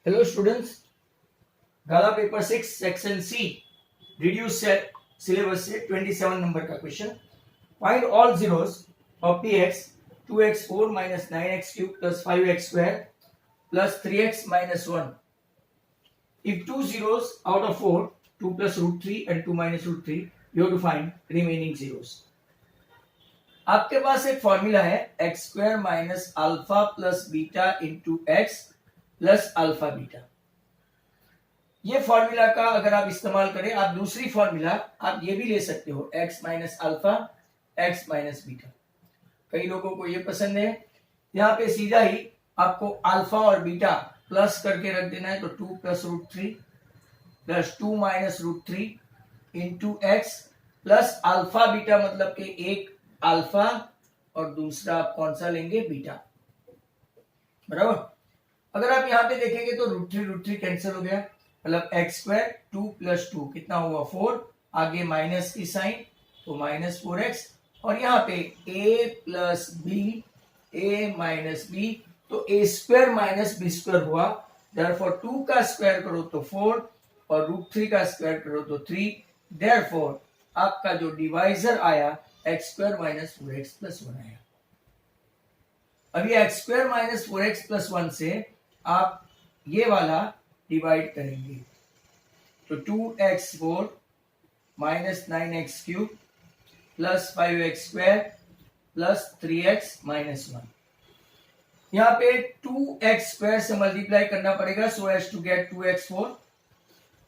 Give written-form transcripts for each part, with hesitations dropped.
Hello students, गाला paper 6 section C reduce syllabus से 27 number का question. Find all zeros of px 2x4 minus 9x3 plus 5x2 plus 3x minus 1 if two zeros out of 4, 2 plus root 3 and 2 minus root 3, you have to find remaining zeros। आपके पास एक formula है x square minus alpha plus beta into x plus alpha beta. ये formula का अगर आप इस्तेमाल करें, आप दूसरी फॉर्मूला आप ये भी ले सकते हो, x minus alpha x minus beta. कई लोगों को ये पसंद है। यहाँ पे सीधा ही आपको अल्फा और बीटा प्लस करके रख देना है, तो 2 plus root 3 plus 2 minus root 3 into x plus alpha beta, मतलब कि एक अल्फा और दूसरा आप कौन सा लेंगे, बीटा। बराबर। अगर आप यहाँ पे देखेंगे तो रूट 3 कैंसिल हो गया, मतलब एक्स स्क्वायर 2 प्लस 2 कितना हुआ 4, आगे माइनस की साइन तो माइनस 4x, और यहाँ पे a plus B A minus B, तो a square minus B square हुआ। देयरफॉर 2 का स्क्वायर करो तो 4 और रूट 3 का स्क्वायर करो तो 3। देयरफॉर आपका जो डिवाइजर आया x square minus 4x plus 1 आया। अब ये x square minus 4x plus 1 से आप ये वाला डिवाइड करेंगे, तो 2x4 minus 9x3 plus 5x square plus 3x minus 1। यहाँ पे 2x स्क्वायर से मल्टीप्लाई करना पड़ेगा, so as to get 2x4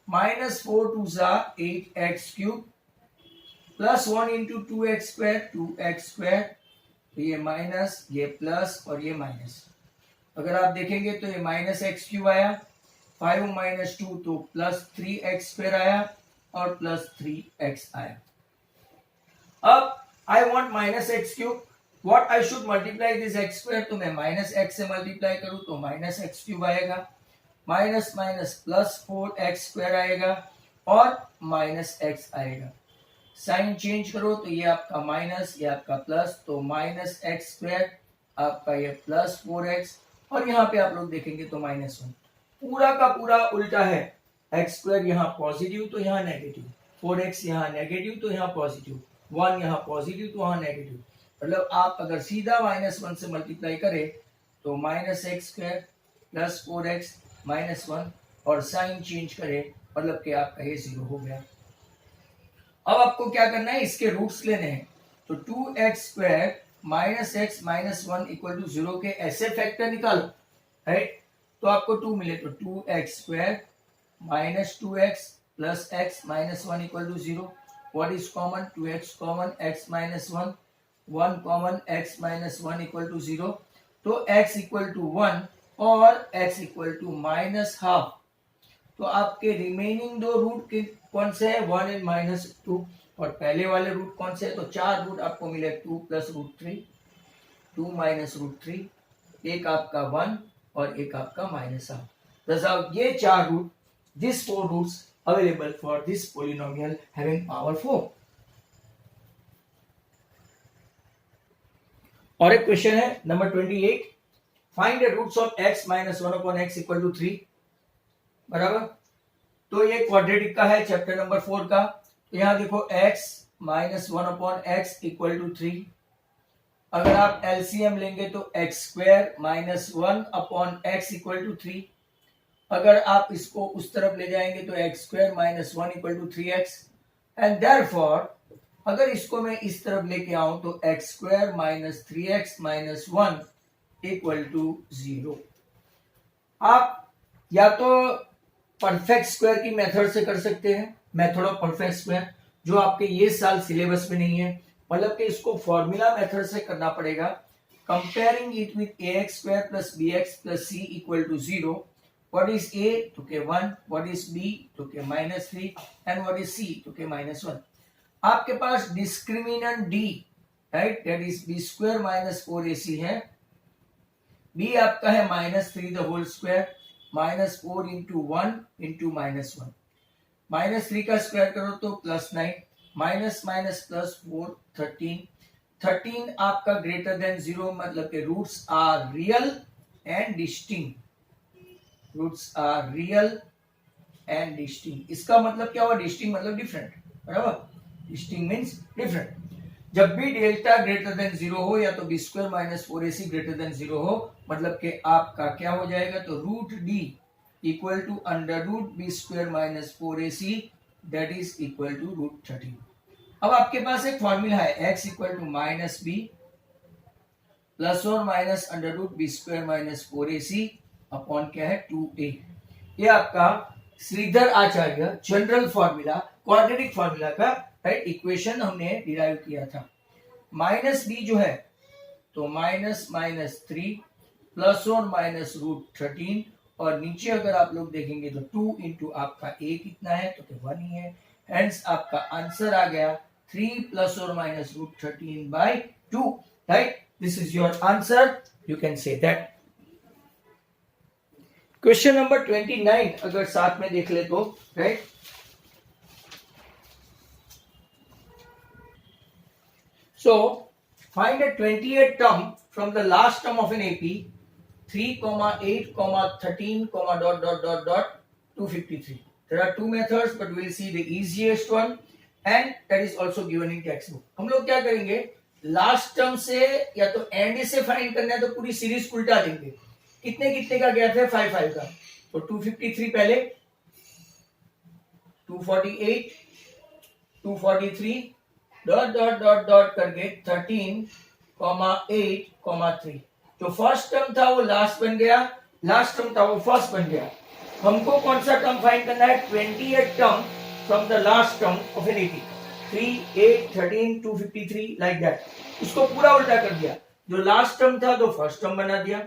minus 4 2 जा 8x3 plus 1 into 2x square 2x square, तो ये माइनस, ये प्लस और ये माइनस। अगर आप देखेंगे तो ये माइनस एक्स क्यूब आया, 5 माइनस 2 तो प्लस 3x स्क्वायर आया और प्लस 3x आया। अब I want minus x cube, what I should multiply this x square, तो मैं माइनस एक्स से मल्टीप्लाई करूं तो माइनस एक्स क्यूब आएगा, minus minus plus 4x square आएगा और माइनस x आएगा। साइन चेंज करो तो ये आपका माइनस, ये आपका प्लस, तो माइनस एक्स स्क्वायर आपका ये प्लस 4x, और यहाँ पे आप लोग देखेंगे तो माइनस 1। पूरा का पूरा उल्टा है, एक्स स्क्वायर यहाँ पॉजिटिव तो यहाँ नेगेटिव, 4x यहाँ नेगेटिव तो यहाँ पॉजिटिव, 1 यहाँ पॉजिटिव तो यहाँ नेगेटिव। मतलब आप अगर सीधा माइनस 1 से मल्टीप्लाई करें तो minus x square plus 4x minus 1, और साइन चेंज करें मतलब कि आपका ये 0 हो गया। अब आपको क्या करना है, इसके रूट्स लेने हैं, तो 2x square minus x minus 1 equal to 0 के ऐसे फैक्टर निकालो, राइट। तो आपको 2 मिले तो 2x square minus 2x plus x minus 1 equal to 0। What is common, 2x common, x minus 1, 1 common, x minus 1 equal to 0। तो x इक्वल टू 1 और x equal to minus half. तो आपके remaining दो root कौन से है, 1 and minus 2, और पहले वाले रूट कौन से है, तो 4 रूट आपको मिले, 2 प्लस रूट 3, 2 माइनस रूट 3, एक आपका 1 और एक आपका माइनस हाफ। ये 4 root, this 4 roots available for this polynomial having power 4। और एक क्वेश्चन है नंबर 28, find the roots of x minus 1 upon x equal to 3। बराबर। तो ये क्वाड्रेटिक का है, चैप्टर नंबर 4 का। तो यहां देखो x minus 1 upon x equal to 3। अगर आप एलसीएम लेंगे तो x square minus 1 upon x equal to 3। अगर आप इसको उस तरफ ले जाएंगे तो x square minus 1 equal to 3x, and therefore अगर इसको मैं इस तरफ लेके आऊं तो x square minus 3x minus 1 equal to 0। आप या तो परफेक्ट स्क्वायर की मेथड से कर सकते हैं, मेथड ऑफ परफेक्ट स्क्वायर, जो आपके ये साल सिलेबस में नहीं है, मतलब कि इसको फॉर्मूला मेथड से करना पड़ेगा। Comparing it with ax square plus bx plus c equal to 0। What is a, तो के 1, व्हाट इज b, तो के minus 3, and what is c, तो के माइनस 1। आपके पास discriminant d, right, that is b square minus 4ac है। b आपका है minus 3 the whole square, minus 4 into 1 into minus 1, minus 3 का स्क्वायर करो तो प्लस 9, माइनस माइनस प्लस 4 13, 13 आपका ग्रेटर देन 0, मतलब के roots are real and distinct. Roots are real and distinct. इसका मतलब क्या हुआ? डिस्टिंक्ट मतलब डिफरेंट, बराबर। Distinct means different. जब भी डेल्टा ग्रेटर देन 0 हो या तो B square minus 4ac greater than 0 हो, मतलब कि आपका क्या हो जाएगा? तो root D equal to under root B square minus 4ac that is equal to root 13। अब आपके पास एक फॉर्मूला है x equal to minus B plus और minus under root B square minus 4ac upon क्या है? 2a। ये आपका Shridhar Acharya general formula, quadratic formula का राइट इक्वेशन हमने डिराइव किया था। माइनस बी जो है तो माइनस माइनस 3 प्लस और माइनस रूट 13, और नीचे अगर आप लोग देखेंगे तो 2 इंटू आपका a कितना है? तो 1 ही है। हेंस आपका आंसर आ गया 3 प्लस और minus root 13 by 2, right. This is your answer, you can say that. Question number 29 अगर साथ में देख ले तो, right. So find a 28th term from the last term of an AP 3, 8, 13, dot dot dot dot 253. There are two methods, but we'll see the easiest one, and that is also given in textbook. हम लोग क्या करेंगे? Last term से या तो and से find करना है तो पूरी सीरीज उल्टा देंगे। कितने कितने का गैप है? 5 5 का। तो 253 पहले, 248, 243 डॉट डॉट डॉट डॉट करके 13, 8, 3। जो फर्स्ट टर्म था वो लास्ट बन गया, लास्ट टर्म था वो फर्स्ट बन गया। हमको कौन सा टर्म फाइंड करना है? 28 term from the last term of an AP. 3, 8, 13, 253 like that. उसको पूरा उल्टा कर दिया। जो लास्ट टर्म था तो फर्स्ट टर्म बना दिया।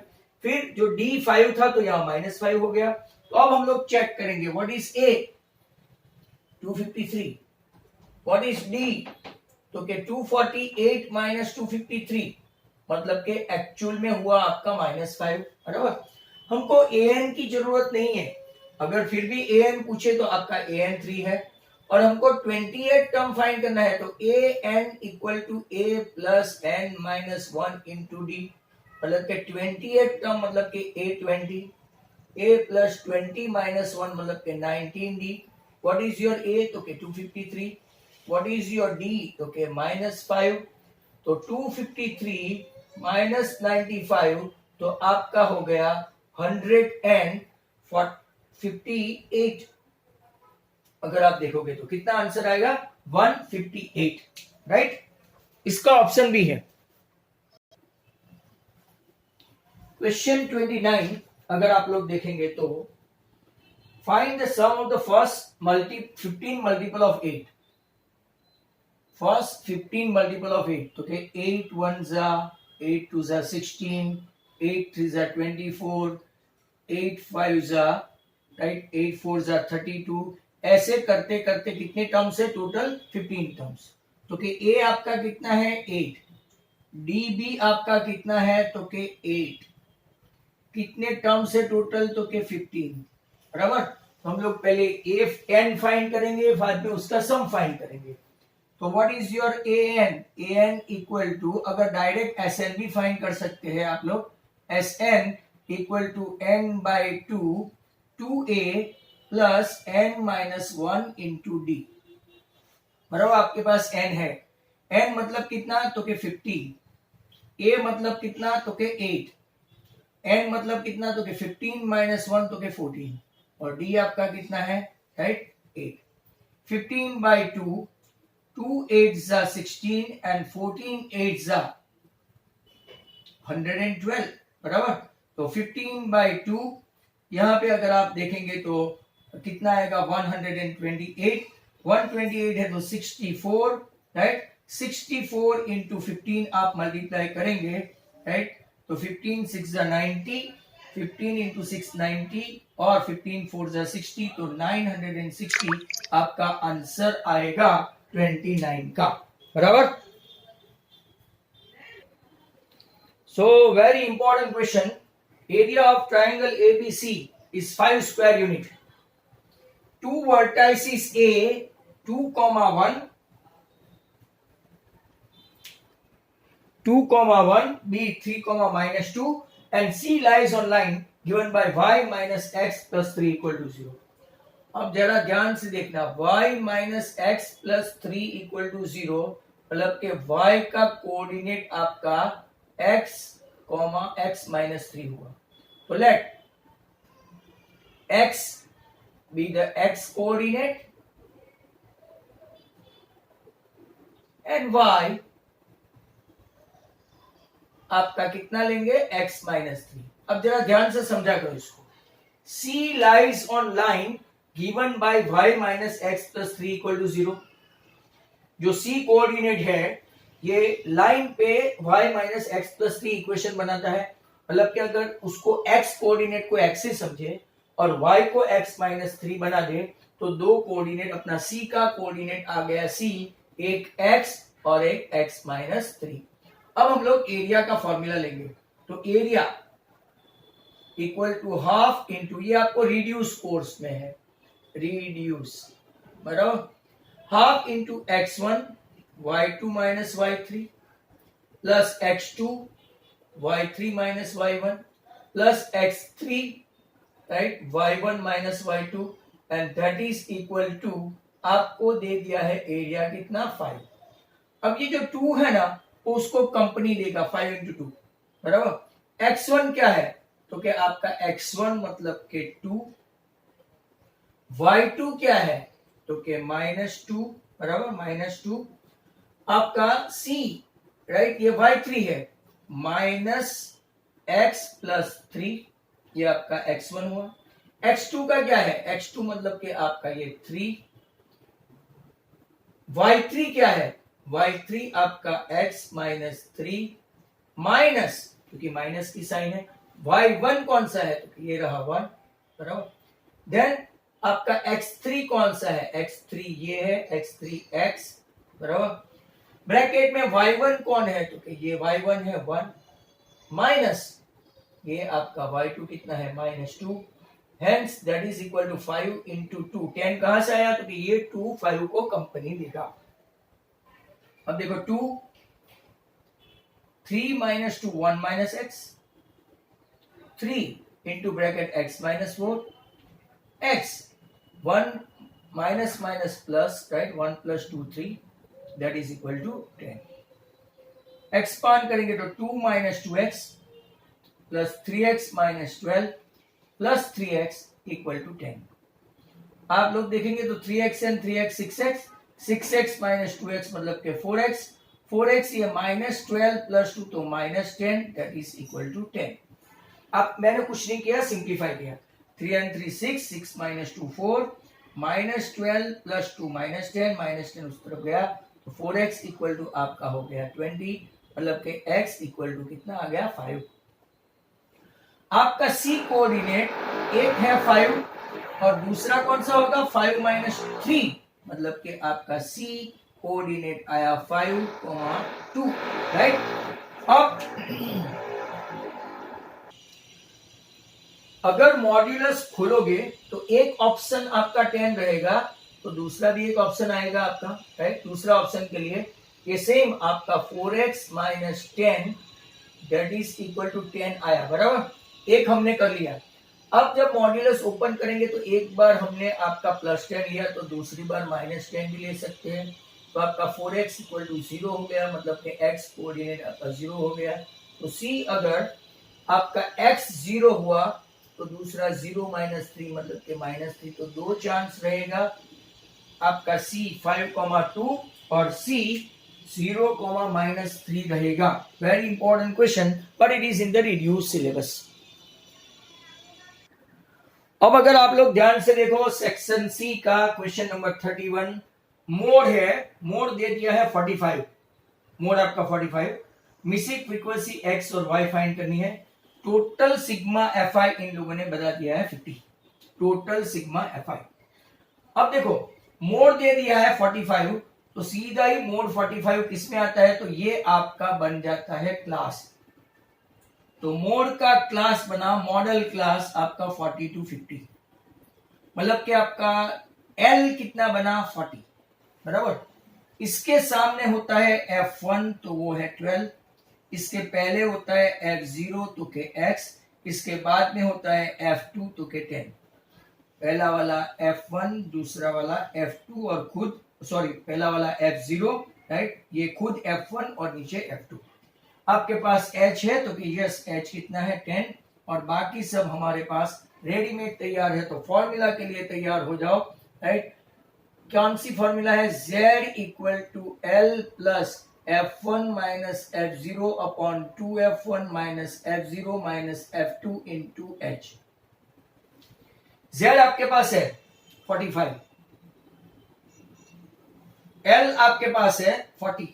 फिर जो D5 था तो यहाँ -5 हो गया। तो अब हम लोग चेक करेंगे what is A? 253। What is D? तो के 248 माइनस 253 मतलब के एक्चुअल में हुआ आपका -5, बराबर। हमको an की जरूरत नहीं है, अगर फिर भी an पूछे तो आपका an 3 है, और हमको 28 टर्म फाइंड करना है तो an equal to a plus n minus 1 into D, मतलब के 28 टर्म मतलब के a20, a प्लस 20 माइनस 1 मतलब के 19d। What is your a? तो के 253। What is your D? Okay, -5। तो 253 माइनस 95 तो आपका हो गया 158। अगर आप देखोगे तो कितना आंसर आएगा? 158, राइट। इसका ऑप्शन भी है। क्वेश्चन 29 अगर आप लोग देखेंगे तो find the sum of the first 15 multiple of 8। First 15 multiple of 8, okay, 8 1s are 8 2s are 16, 8 3s are 24, 8 5s are right, 8 4s are 32। ऐसे करते करते कितने टर्म्स है? Total 15 terms. तो के A आपका कितना है? 8। DB आपका कितना है? तो के 8। कितने टर्म्स है टोटल? तो के 15, बराबर। तो हम लोग पहले n फाइंड करेंगे, बाद में उसका सम फाइंड करेंगे। तो what is your an? an equal to, अगर डायरेक्ट Sn भी फाइंड कर सकते हैं आप लोग, Sn equal to n by 2 2a plus n minus 1 into D, बराबर। आपके पास n है। n मतलब कितना? तो के 15। a मतलब कितना? तो के 8। n मतलब कितना? तो के 15 माइनस 1 तो के 14, और d आपका कितना है? Right, 8। 15 by 2, 2 8s are 16 and 14 8s are 112, बराबर। तो 15 बाई 2 यहाँ पे अगर आप देखेंगे तो कितना आएगा? 128। 128 है तो 64, राइट। 64 इंटू 15 आप मल्टीप्लाई करेंगे, राइट। तो 15 6 90, 15 इंटू 6 90, और 15 4 60, तो 960 आपका आंसर आएगा 29 का, बराबर। So very important question. Area of triangle ABC is 5 square unit. Two vertices A 2,1, 2,1, B 3, -2, and C lies on line given by y minus x plus 3 equal to 0। अब जरा ध्यान से देखना, y minus x plus 3 equal to 0 मतलब के y का coordinate आपका x comma x minus 3 हुआ। तो late x be the x coordinate and y आपका कितना लेंगे x माइनस 3। अब जरा ध्यान से समझा करो इसको। C lies on line given by y minus x plus 3 equal to 0। जो C कोऑर्डिनेट है ये लाइन पे y minus x plus 3 equation बनाता है। मतलब कि अगर उसको x कोऑर्डिनेट को एक्सिस समझे और y को x माइनस 3 बना दे तो दो कोऑर्डिनेट अपना C का कोऑर्डिनेट आ गया C, एक x और एक x माइनस 3। अब हम लोग एरिया का फॉर्मूला लेंगे। तो area equal to half into, ये आपको रिड्यूस कोर्स में है, रिड्यूस बराबर half into x1 y2 minus y3 plus x2 y3 minus y1 plus x3 right y1 minus y2 and that is equal to आपको दे दिया है एरिया कितना 5। अब ये जो 2 है ना उसको कंपनी देगा 5 इंटू 2 बराबर। x1 क्या है तो क्या आपका x1 मतलब के 2, y2 क्या है तो के -2 बराबर -2, आपका c राइट ये y3 है माइनस x प्लस 3, ये आपका x1 हुआ। x2 का क्या है, x2 मतलब कि आपका ये 3, y3 क्या है, y3 आपका x माइनस 3 माइनस, क्योंकि माइनस की साइन है, y1 कौन सा है तो ये रहा 1 बराबर। देन आपका x3 कौन सा है, x3 ये है x3x बराबर। ब्रैकेट में y1 कौन है तो ये y1 है 1 माइनस ये आपका y2 कितना है -2, hence that is equal to 5 into 2। 10 कहां से आया तो ये 2 5 को कंपनी देगा। अब देखो 2 3 minus 2 1 minus x, 3 into bracket x minus 4 x 1 minus minus plus right 1 plus 2 3 that is equal to 10। Expand करेंगे तो 2 minus 2x plus 3x minus 12 plus 3x equal to 10। आप लोग देखेंगे तो 3x and 3x 6x, 6x minus 2x मतलब के 4x, 4x ये minus 12 plus 2 तो minus 10 that is equal to 10। अब मैंने कुछ नहीं किया, सिंप्लीफाई किया। 3 and 3 6, 6 minus 2 4, minus 12 plus 2 minus 10, minus 10 उस तरफ गया तो 4x इक्वल टू आपका हो गया 20, मतलब के x इक्वल टू कितना आ गया 5। आपका C कोऑर्डिनेट एक है 5 और दूसरा कौन सा होगा 5 माइनस 3, मतलब कि आपका C कोऑर्डिनेट आया 5, 2 राइट। अब अगर मॉड्यूलस खोलोगे तो एक ऑप्शन आपका 10 रहेगा तो दूसरा भी एक ऑप्शन आएगा आपका राइट। दूसरा ऑप्शन के लिए ये सेम आपका 4x minus 10 that is equal to 10 आया बराबर। एक हमने कर लिया। अब जब मॉड्यूलस ओपन करेंगे तो एक बार हमने आपका प्लस 10 लिया तो दूसरी बार माइनस 10 भी ले सकते हैं। तो आपका 4x इक्वल टू 0 हो गया, मतलब कि x कोऑर्डिनेट आपका 0 हो गया। तो C अगर आपका x 0 हुआ तो दूसरा 0 माइनस 3 मतलब कि माइनस 3, तो दो चांस रहेगा आपका C 5,2 और C 0, माइनस 3 रहेगा। Very important question but it is in the reduce syllabus. अब अगर आप लोग ध्यान से देखो सेक्शन सी का क्वेश्चन नंबर 31, मोड है, मोड दे दिया है 45, मोड आपका 45, मिसिंग फ्रीक्वेंसी x और y फाइंड करनी है। टोटल सिग्मा fi इन लोगों ने बता दिया है 50, टोटल सिग्मा fi। अब देखो मोड दे दिया है 45 तो सीधा ही मोड 45 किस में आता है तो ये आपका बन जाता है क्लास। तो मोड का क्लास बना मॉडल क्लास आपका 40 to 50, मतलब कि आपका L कितना बना 40 बराबर। इसके सामने होता है F1 तो वो है 12, इसके पहले होता है F0 तो के X, इसके बाद में होता है F2 तो के 10, पहला वाला F1, दूसरा वाला F2 और खुद पहला वाला F0, राइट, ये खुद F1 और नीचे F2। आपके पास H है तो कि यस H कितना है 10, और बाकी सब हमारे पास रेडीमेड तैयार है। तो फॉर्मूला के लिए तैयार हो जाओ, राइट। कौन सी फॉर्मूला है? Z equal to L plus F1 minus F0 upon 2F1 minus F0 minus F2 into H। Z आपके पास है 45, L आपके पास है 40,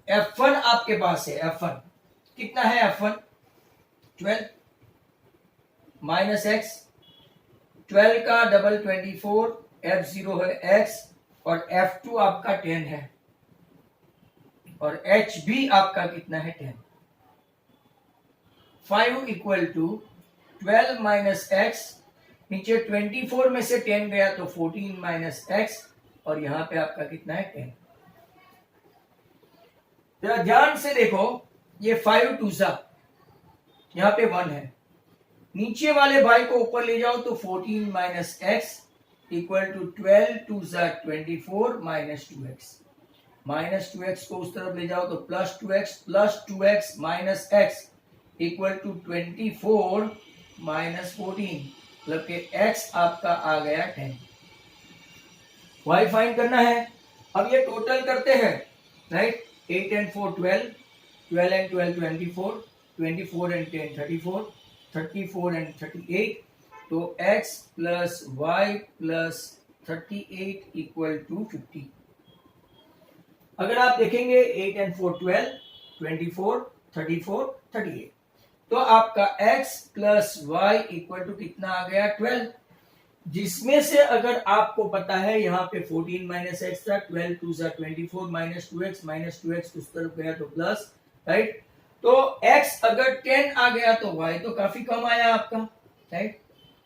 F1 आपके पास है, F1 कितना है? F1 12 माइनस X, 12 का डबल 24, F0 है X और F2 आपका 10 है और H भी आपका कितना है 10। 5 इक्वल टू 12 माइनस X, नीचे 24 में से 10 गया तो 14 माइनस X और यहां पे आपका कितना है 10। जरा ध्यान से देखो, ये 5 टू सा यहां पे 1 है, नीचे वाले भाई को ऊपर ले जाओ तो 14 माइनस एक्स इक्वल टू 12 टू सा 24 माइनस 2x, माइनस 2x को उस तरफ ले जाओ तो plus 2x minus x equal to 24 minus 14, मतलब कि x आपका आ गया 10। y फाइंड करना है। अब ये टोटल करते हैं, right. 8 and 4 12, 12 and 12 24, 24 and 10 34, 34 and 38, तो x plus y plus 38 equal to 50। अगर आप देखेंगे 8 and 4 12, 24, 34, 38, तो आपका x plus y equal to कितना आ गया 12, जिसमें से अगर आपको पता है यहाँ पे 14 माइनस एक्स था, 12 टू सा 24 माइनस 2x उस तरफ गया तो प्लस, राइट। तो x अगर 10 आ गया तो y तो काफी कम आया आपका, राइट।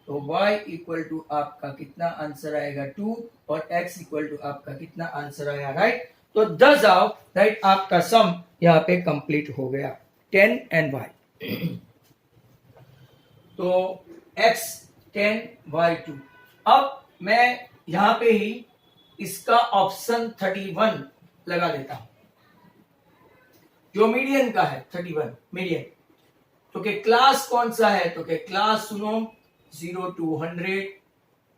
तो y इक्वल टू आपका कितना आंसर आएगा 2 और x इक्वल टू आपका कितना आंसर आया, राइट। तो 10 आओ, राइट, आपका सम यहाँ पे कंप्लीट हो गया 10 एंड y। तो x 10 y 2। अब मैं यहां पे ही इसका ऑप्शन 31 लगा देता हूं, जो मीडियन का है 31 मीडियन। तो के क्लास कौन सा है? तो के क्लास सुनो 0 to 100,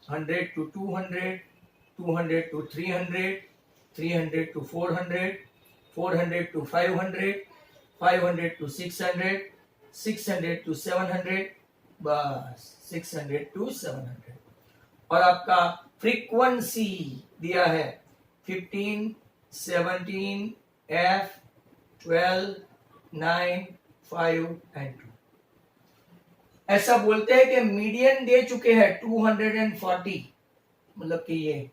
100 to 200, 200 to 300, 300 to 400, 400 to 500, 500 to 600, 600 to 700, बस 600 to 700। और आपका फ्रीक्वेंसी दिया है 15, 17, F, 12, 9, 5 एंड 2। ऐसा बोलते हैं कि मीडियन दे चुके हैं 240, मतलब कि ये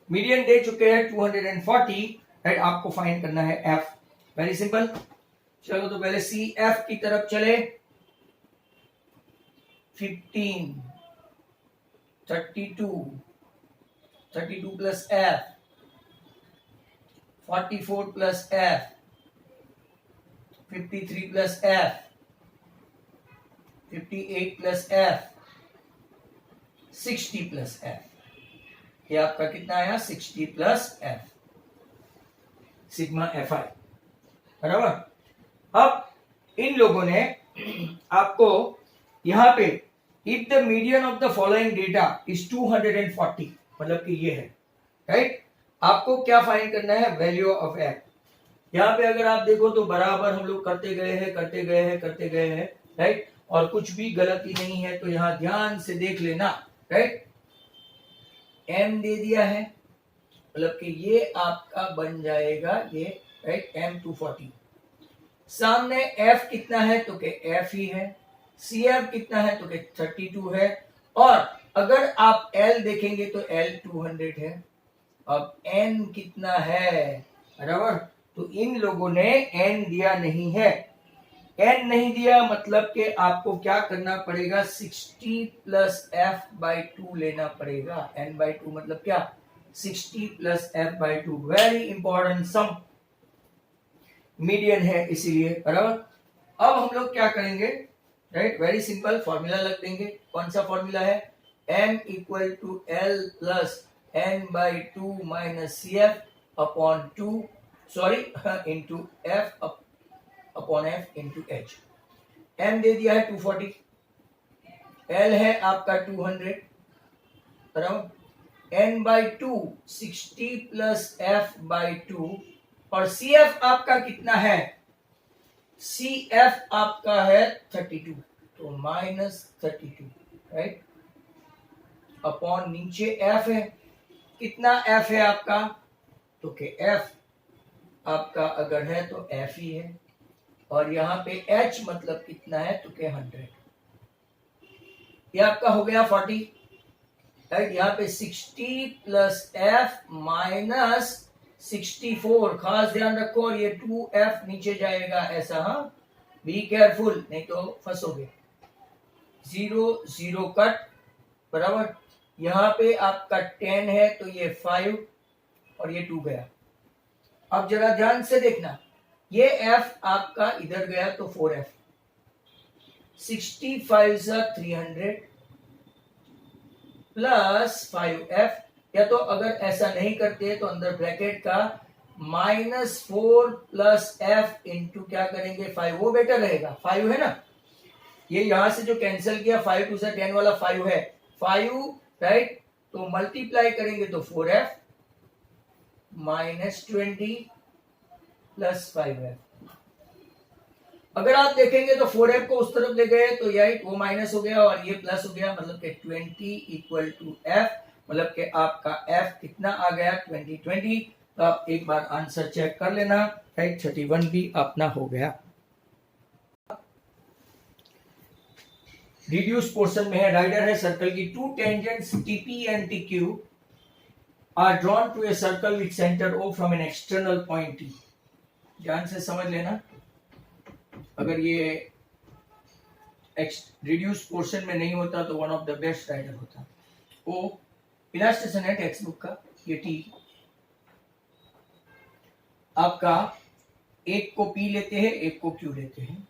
मीडियन दे चुके हैं 240, राइट। आपको फाइंड करना है F, वेरी सिंपल। चलो तो पहले सी एफ की तरफ चले। 15, 32 plus F, 44 plus F, 53 plus F, 58 plus F, 60 plus F। ये आपका कितना आया? 60 प्लस F, सिग्मा Fi, बराबर। अब इन लोगों ने आपको यहां पे if the median of the following data is 240, मतलब कि ये है, राइट। आपको क्या फाइंड करना है? Value of F। यहाँ पे अगर आप देखो तो बराबर हम लोग करते गए हैं, राइट, और कुछ भी गलती नहीं है। तो यहाँ ध्यान से देख लेना, राइट। M दे दिया है, मतलब कि ये आपका बन जाएगा ये, राइट, M 240। सामने F कितना है? तो के F ही है। CF कितना है? तो के 32 है। और अगर आप L देखेंगे तो L 200 है। अब N कितना है, बराबर। तो इन लोगों ने N दिया नहीं है। N नहीं दिया मतलब कि आपको क्या करना पड़ेगा? 60 प्लस F/2 लेना पड़ेगा। N/2 मतलब क्या? 60 प्लस F/2। वेरी इंपॉर्टेंट सम। मीडियन है इसीलिए, बराबर। अब हम लोग क्या करेंगे, राइट, वेरी सिंपल फॉर्मूला लग देंगे। कौन सा फॉर्मूला है, m equal to L plus n by 2 minus C F upon 2 sorry into F upon F into H. m दे दिया है 240, l है आपका 200, बराबर। n by 2 60 plus f by 2 और cf आपका कितना है, cf आपका है 32, तो माइनस 32, राइट, अपॉन नीचे f है, कितना f है आपका, तो के f आपका अगर है तो f ही है, और यहाँ पे h मतलब कितना है, तो के 100, ये आपका हो गया 40, राइट। यहाँ पे 60 प्लस f माइनस 64, खास ध्यान रखो, और ये 2f नीचे जाएगा ऐसा, हाँ, बी केयरफुल नहीं तो फंसोगे। 0 0 कट, बराबर। यहाँ पे आपका 10 है तो ये 5 और ये 2 गया। अब जरा ध्यान से देखना, ये f आपका इधर गया तो 4f, 65 से 300 प्लस 5f, या तो अगर ऐसा नहीं करते तो अंदर ब्रैकेट का -4 प्लस f इंटू क्या करेंगे 5, वो बेटर रहेगा, 5 है ना, ये यहां से जो कैंसिल किया 5 टू से 10 वाला 5 है, 5, राइट, तो मल्टीप्लाई करेंगे तो 4f माइनस 20 प्लस 5f। अगर आप देखेंगे तो 4f को उस तरफ ले गए तो यही वो माइनस हो गया और ये प्लस हो गया, मतलब कि 20 इक्वल टू f, मतलब कि आपका f कितना आ गया 20। तो आप एक बार आंसर चेक कर लेना, राइट, 31 भी अपना हो गया। रिड्यूस पोर्शन में है, राइडर है सर्कल की, two tangents TP and TQ are drawn to a circle with centre O from an external point T। ध्यान से समझ लेना, अगर ये रिड्यूस पोर्शन में नहीं होता तो one of the best rider होता। O इलास्ट्रेशन है टेक्स्ट बुक का, ये T आपका एक को P लेते हैं, एक को Q लेते हैं,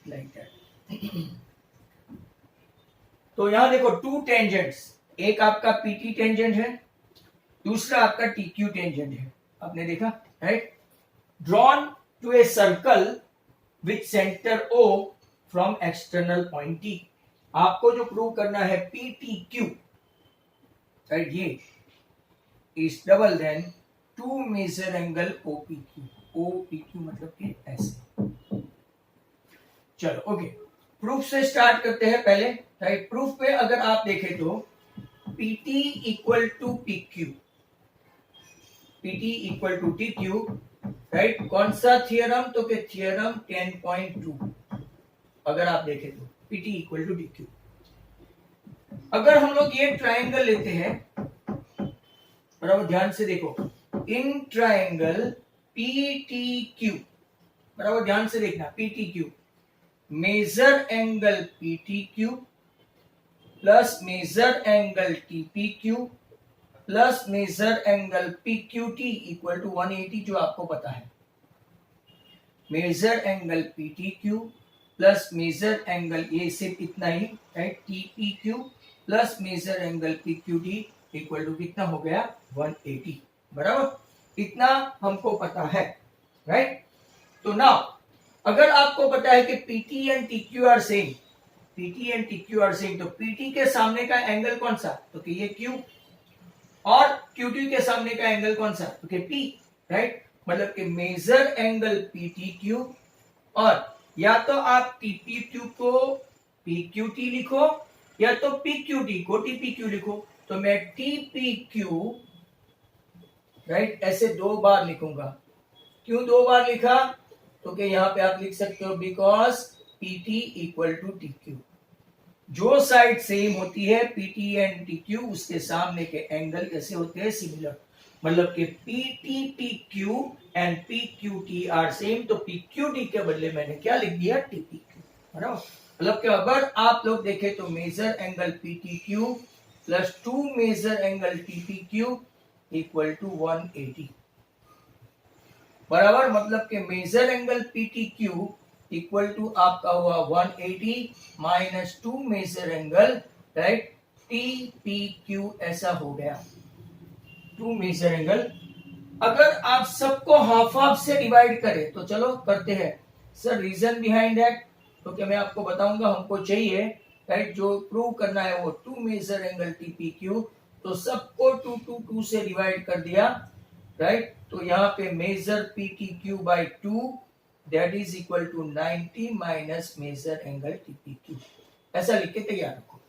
लाइक दैट। तो यहां देखो टू टेंजेंट्स, एक आपका PT टेंजेंट है, दूसरा आपका TQ टेंजेंट है, आपने देखा, right. Drawn to a circle with centre O from external point T। आपको जो प्रूव करना है PTQ, राइट, ये is double than to major angle OPQ। OPQ मतलब कि ऐसे। चलो ओके, प्रूफ से स्टार्ट करते हैं पहले, राइट। प्रूफ पे अगर आप देखें तो PT equal to PQ, PT equal to TQ, right. कौन सा थियरम, तो के थियरम 10.2 अगर आप देखें तो PT इक्वल टू TQ। अगर हम लोग ये ट्राइंगल लेते हैं, बराबर, ध्यान से देखो, इन ट्राइंगल PTQ, बराबर, ध्यान से देखना, PTQ major angle PTQ plus major angle TPQ plus major angle PQT equal to 180, जो आपको पता है। Major angle PTQ plus major angle, ये सिर्फ इतना ही, right, TPQ plus major angle PQT equal to कितना हो गया 180, बराबर, इतना हमको पता है, राइट। तो नाउ अगर आपको पता है कि PT and TQ are same, PT and TQ are same, तो PT के सामने का एंगल कौन सा, तो कि ये Q, और QT के सामने का एंगल कौन सा, तो कि P, राइट। मतलब कि मेजर एंगल PTQ, और या तो आप TPQ को PQT लिखो या तो PQT को TPQ लिखो। तो मैं TPQ, राइट, ऐसे दो बार लिखूंगा। क्यों दो बार लिखा, तो कि यहां पे आप लिख सकते हो because PT equal to TQ, जो साइड सेम होती है PT एंड TQ, उसके सामने के एंगल कैसे होते हैं, सिमिलर, मतलब कि PTPQ and PQT are same, तो PQT के बदले मैंने क्या लिख दिया, TPQ, बराबर। मतलब कि अगर आप लोग देखें तो major angle PTQ plus 2 major angle TPQ equal to 180। बराबर, मतलब कि major angle PTQ equal to आपका हुआ 180 minus 2 major angle right TPQ, ऐसा हो गया 2 मेजर एंगल। अगर आप सबको हाफ हाफ से डिवाइड करें तो चलो करते हैं। सर रीजन बिहाइंड दैट तो क्या मैं आपको बताऊंगा, हमको चाहिए राइट जो प्रूव करना है वो 2 मेजर एंगल TPQ, तो सबको 2 2 2 से डिवाइड कर दिया राइट। तो यहाँ पे major PTQ by 2 that is equal to 90 minus major angle TPQ, ऐसा लिख के तैयार रखो।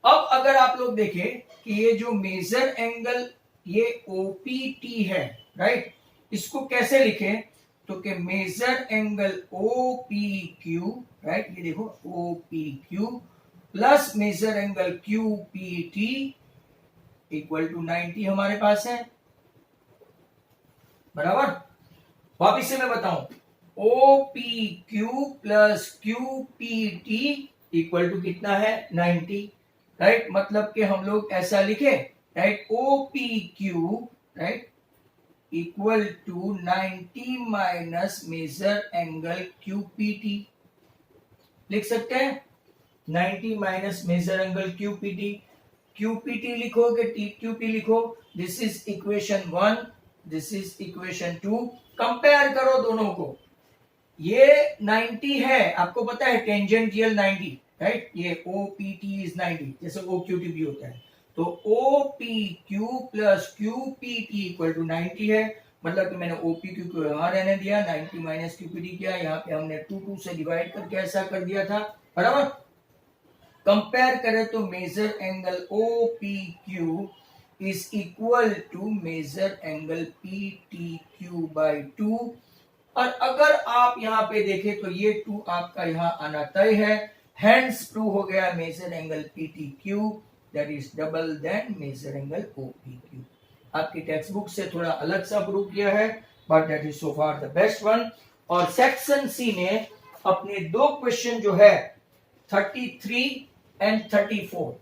अब अगर आप लोग देखें कि ये जो मेजर एंगल ये OPT है राइट, इसको कैसे लिखें, तो कि मेजर एंगल OPQ राइट, ये देखो OPQ plus major angle QPT equal to 90 हमारे पास है। बराबर, वापिस से मैं बताऊं, OPQ plus QPT equal to कितना है 90 राइट। मतलब कि हम लोग ऐसा लिखे right, OPQ right equal to 90 minus major angle QPT, लिख सकते हैं 90 minus major angle QPT। QPT लिखो कि TQP लिखो, this is equation 1, this is equation 2। Compare करो दोनों को, ये 90 है, आपको पता है टेंजेंशियल 90 राइट, ये OPT इज 90 जैसे OQT भी होता है, तो OPQ plus QPT equal to 90 है। मतलब कि मैंने OPQ को यहां रहने दिया, 90 माइनस QPT किया, यहाँ पे हमने 2 2 से डिवाइड करके ऐसा कर दिया था। बराबर, कंपेयर करें तो major angle OPQ is equal to major angle PTQ by 2। और अगर आप यहाँ पे देखें तो ये 2 आपका यहाँ आना तय है, हेंस प्रूव हो गया major angle PTQ that is double than major angle OPQ। आपकी टेक्स्ट बुक से थोड़ा अलग सा प्रूव किया है, but that is so far the best one. और सेक्शन सी ने अपने 2 क्वेश्चन जो है 33 and 34,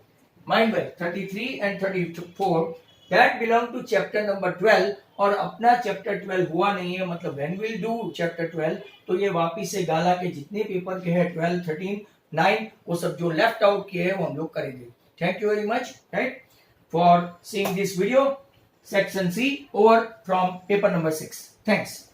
mind by 33 and 34 that belong to chapter number 12, और अपना चैप्टर 12 हुआ नहीं है, मतलब व्हेन विल डू चैप्टर 12, तो ये वापिस से गाला के जितने पेपर के हैं 12, 13, 9 वो सब जो लेफ्ट आउट किए हैं वो हम लोग करेंगे। Thank you very much right for seeing this video, section C over from paper number 6। Thanks.